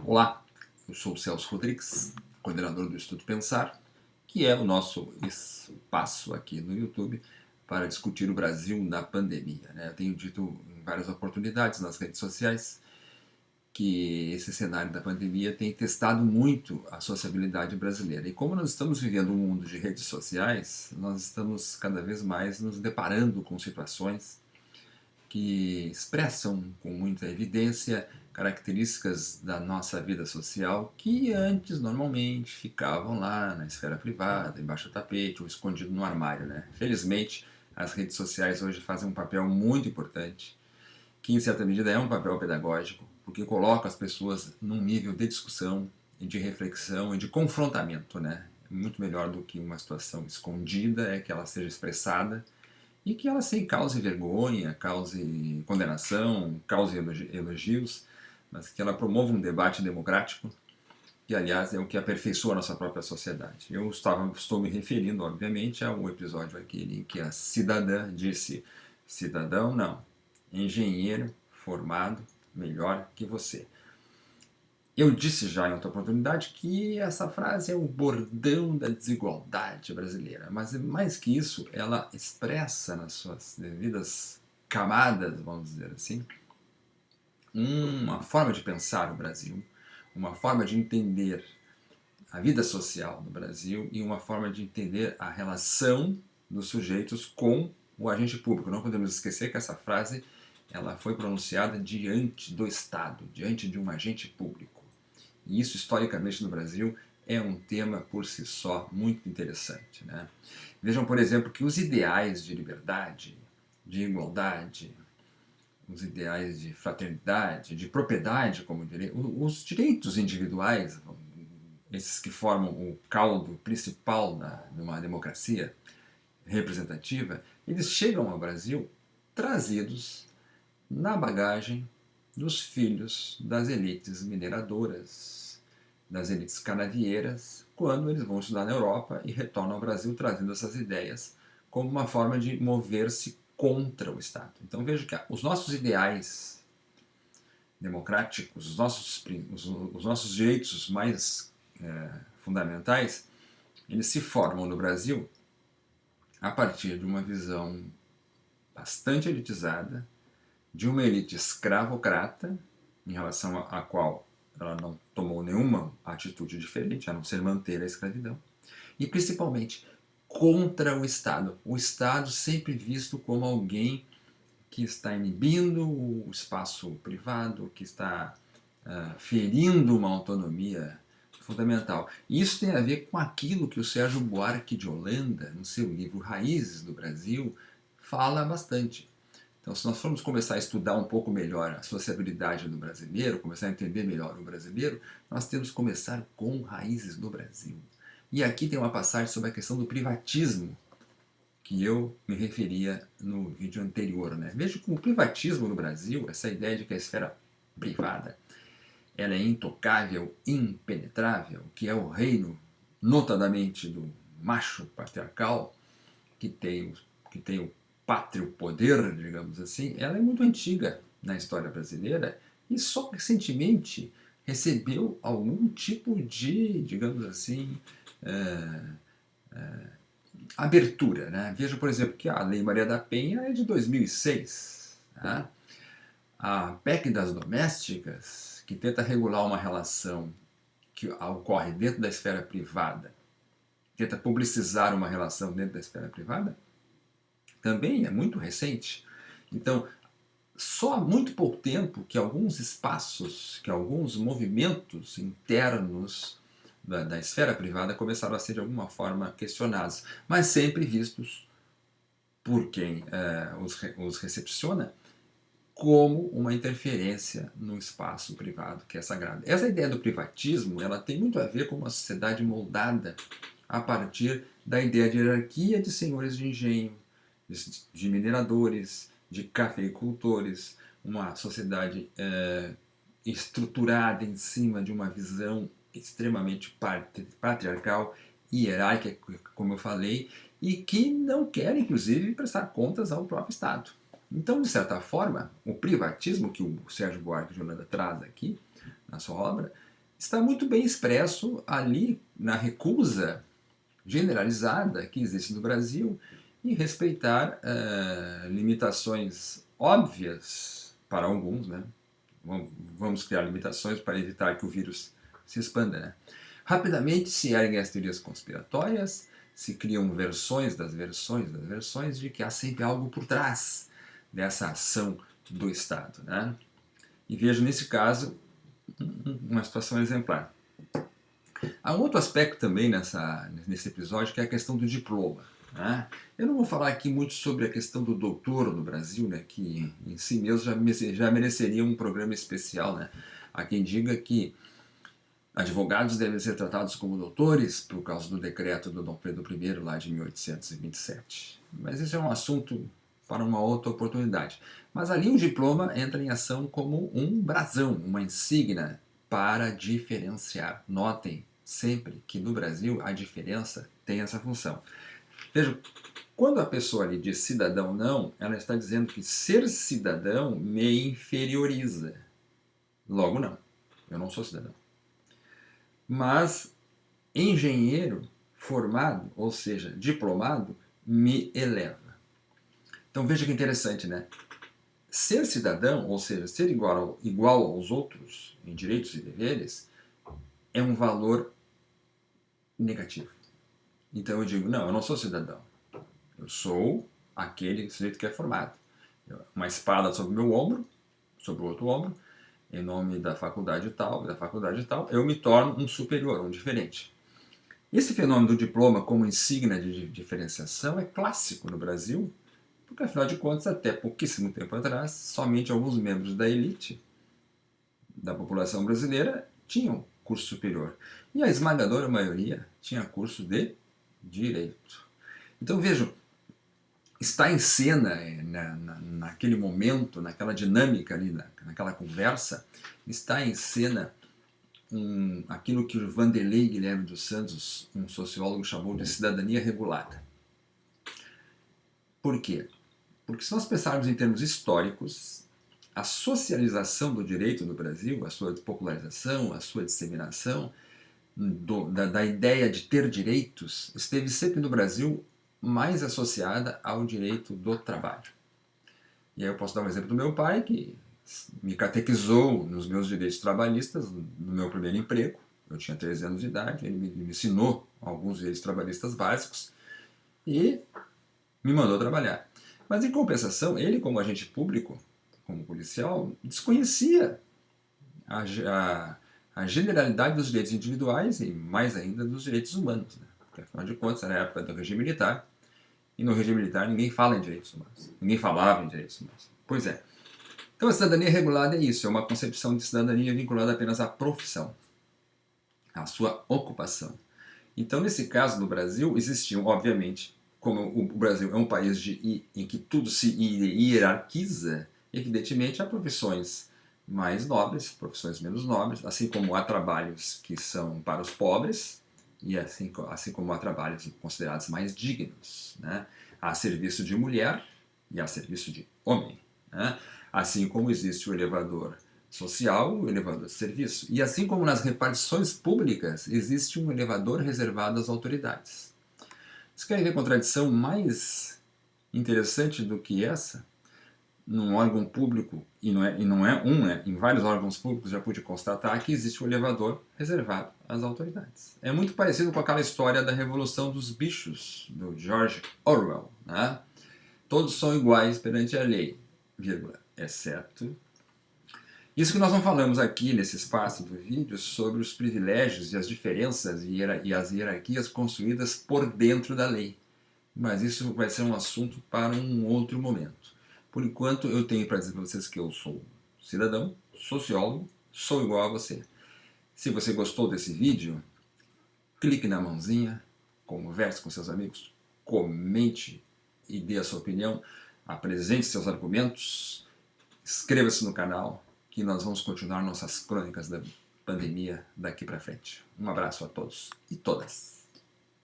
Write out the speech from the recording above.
Olá, eu sou o Celso Rodrigues, coordenador do Estudo Pensar, que é o nosso espaço aqui no YouTube para discutir o Brasil na pandemia, né? Eu tenho dito em várias oportunidades nas redes sociais que esse cenário da pandemia tem testado muito a sociabilidade brasileira. E como nós estamos vivendo um mundo de redes sociais, nós estamos cada vez mais nos deparando com situações que expressam com muita evidência características da nossa vida social que antes normalmente ficavam lá na esfera privada, embaixo do tapete ou escondido no armário, né? Felizmente, as redes sociais hoje fazem um papel muito importante, que em certa medida é um papel pedagógico, porque coloca as pessoas num nível de discussão, e de reflexão e de confrontamento, né? Muito melhor do que uma situação escondida é que ela seja expressada e que ela sim cause vergonha, cause condenação, cause elogios, mas que ela promova um debate democrático, que aliás é o que aperfeiçoa a nossa própria sociedade. Estou me referindo, obviamente, ao episódio aquele em que a cidadã disse: cidadão não, engenheiro formado melhor que você. Eu disse já em outra oportunidade que essa frase é o bordão da desigualdade brasileira, mas mais que isso, ela expressa nas suas devidas camadas, vamos dizer assim, uma forma de pensar o Brasil, uma forma de entender a vida social no Brasil e uma forma de entender a relação dos sujeitos com o agente público. Não podemos esquecer que essa frase ela foi pronunciada diante do Estado, diante de um agente público. E isso, historicamente, no Brasil, é um tema por si só muito interessante, né? Vejam, por exemplo, que os ideais de liberdade, de igualdade, os ideais de fraternidade, de propriedade, como diria, os direitos individuais, esses que formam o caldo principal de uma democracia representativa, eles chegam ao Brasil trazidos na bagagem dos filhos das elites mineradoras, das elites canavieiras, quando eles vão estudar na Europa e retornam ao Brasil trazendo essas ideias como uma forma de mover-se contra o Estado. Então veja que os nossos ideais democráticos, os nossos direitos mais fundamentais, eles se formam no Brasil a partir de uma visão bastante elitizada, de uma elite escravocrata, em relação à qual ela não tomou nenhuma atitude diferente, a não ser manter a escravidão, e principalmente contra o Estado sempre visto como alguém que está inibindo o espaço privado, que está ferindo uma autonomia fundamental. E isso tem a ver com aquilo que o Sérgio Buarque de Holanda, no seu livro Raízes do Brasil, fala bastante. Então, se nós formos começar a estudar um pouco melhor a sociabilidade do brasileiro, começar a entender melhor o brasileiro, nós temos que começar com Raízes do Brasil. E aqui tem uma passagem sobre a questão do privatismo, que eu me referia no vídeo anterior, né? Veja que o privatismo no Brasil, essa ideia de que a esfera privada ela é intocável, impenetrável, que é o reino, notadamente do macho patriarcal, que tem o pátrio poder, digamos assim, ela é muito antiga na história brasileira e só recentemente recebeu algum tipo de, digamos assim, abertura, né? Veja, por exemplo, que a Lei Maria da Penha é de 2006. Né? A PEC das domésticas, que tenta regular uma relação que ocorre dentro da esfera privada, tenta publicizar uma relação dentro da esfera privada, também é muito recente. Então, só há muito pouco tempo que alguns espaços, que alguns movimentos internos da esfera privada começaram a ser de alguma forma questionados, mas sempre vistos por quem os recepciona como uma interferência no espaço privado, que é sagrado. Essa ideia do privatismo ela tem muito a ver com uma sociedade moldada a partir da ideia de hierarquia de senhores de engenho, de mineradores, de cafeicultores, uma sociedade estruturada em cima de uma visão extremamente patriarcal e hierárquica, como eu falei, e que não quer, inclusive, prestar contas ao próprio Estado. Então, de certa forma, o privatismo que o Sérgio Buarque de Holanda traz aqui, na sua obra, está muito bem expresso ali na recusa generalizada que existe no Brasil em respeitar limitações óbvias para alguns, né? Vamos criar limitações para evitar que o vírus se expanda, né? Rapidamente se erguem as teorias conspiratórias, se criam versões das versões de que há sempre algo por trás dessa ação do Estado, né? E vejo nesse caso uma situação exemplar. Há um outro aspecto também nesse episódio, que é a questão do diploma, né? Eu não vou falar aqui muito sobre a questão do doutor no Brasil, né, que em si mesmo já mereceria um programa especial, né? Há quem diga que advogados devem ser tratados como doutores por causa do decreto do Dom Pedro I lá de 1827. Mas esse é um assunto para uma outra oportunidade. Mas ali o diploma entra em ação como um brasão, uma insígnia para diferenciar. Notem sempre que no Brasil a diferença tem essa função. Vejam, quando a pessoa ali diz cidadão não, ela está dizendo que ser cidadão me inferioriza. Logo não, eu não sou cidadão. Mas engenheiro formado, ou seja, diplomado, me eleva. Então veja que interessante, né? Ser cidadão, ou seja, ser igual aos outros em direitos e deveres, é um valor negativo. Então eu digo, não, eu não sou cidadão. Eu sou aquele sujeito que é formado. Uma espada sobre o meu ombro, sobre o outro ombro, em nome da faculdade tal, eu me torno um superior, um diferente. Esse fenômeno do diploma como insígnia de diferenciação é clássico no Brasil, porque afinal de contas, até pouquíssimo tempo atrás, somente alguns membros da elite da população brasileira tinham curso superior. E a esmagadora maioria tinha curso de direito. Então vejam, está em cena naquele momento, naquela dinâmica ali, naquela conversa, está em cena aquilo que o Vanderlei Guilherme dos Santos, um sociólogo, chamou de cidadania regulada. Por quê? Porque se nós pensarmos em termos históricos, a socialização do direito no Brasil, a sua popularização, a sua disseminação, da ideia de ter direitos, esteve sempre no Brasil mais associada ao direito do trabalho. E aí eu posso dar um exemplo do meu pai, que me catequizou nos meus direitos trabalhistas no meu primeiro emprego. Eu tinha 13 anos de idade, ele me ensinou alguns direitos trabalhistas básicos e me mandou trabalhar. Mas em compensação, ele como agente público, como policial, desconhecia a generalidade dos direitos individuais e mais ainda dos direitos humanos, né? Porque afinal de contas era a época do regime militar, e no regime militar ninguém fala em direitos humanos, ninguém falava em direitos humanos. Pois é. Então a cidadania regulada é isso, é uma concepção de cidadania vinculada apenas à profissão, à sua ocupação. Então nesse caso no Brasil existiam, obviamente, como o Brasil é um país em que tudo se hierarquiza, evidentemente há profissões mais nobres, profissões menos nobres, assim como há trabalhos que são para os pobres, e assim como há trabalhos considerados mais dignos, né? Há serviço de mulher e há serviço de homem, né? Assim como existe o elevador social, o elevador de serviço. E assim como nas repartições públicas, existe um elevador reservado às autoridades. Você quer ver contradição mais interessante do que essa? Num órgão público, e não é um, né? Em vários órgãos públicos já pude constatar que existe um elevador reservado às autoridades. É muito parecido com aquela história da Revolução dos Bichos, do George Orwell, né? Todos são iguais perante a lei, vírgula, exceto... Isso que nós não falamos aqui nesse espaço do vídeo sobre os privilégios e as diferenças e as hierarquias construídas por dentro da lei. Mas isso vai ser um assunto para um outro momento. Por enquanto, eu tenho para dizer para vocês que eu sou cidadão, sociólogo, sou igual a você. Se você gostou desse vídeo, clique na mãozinha, converse com seus amigos, comente e dê a sua opinião, apresente seus argumentos, inscreva-se no canal, que nós vamos continuar nossas crônicas da pandemia daqui para frente. Um abraço a todos e todas.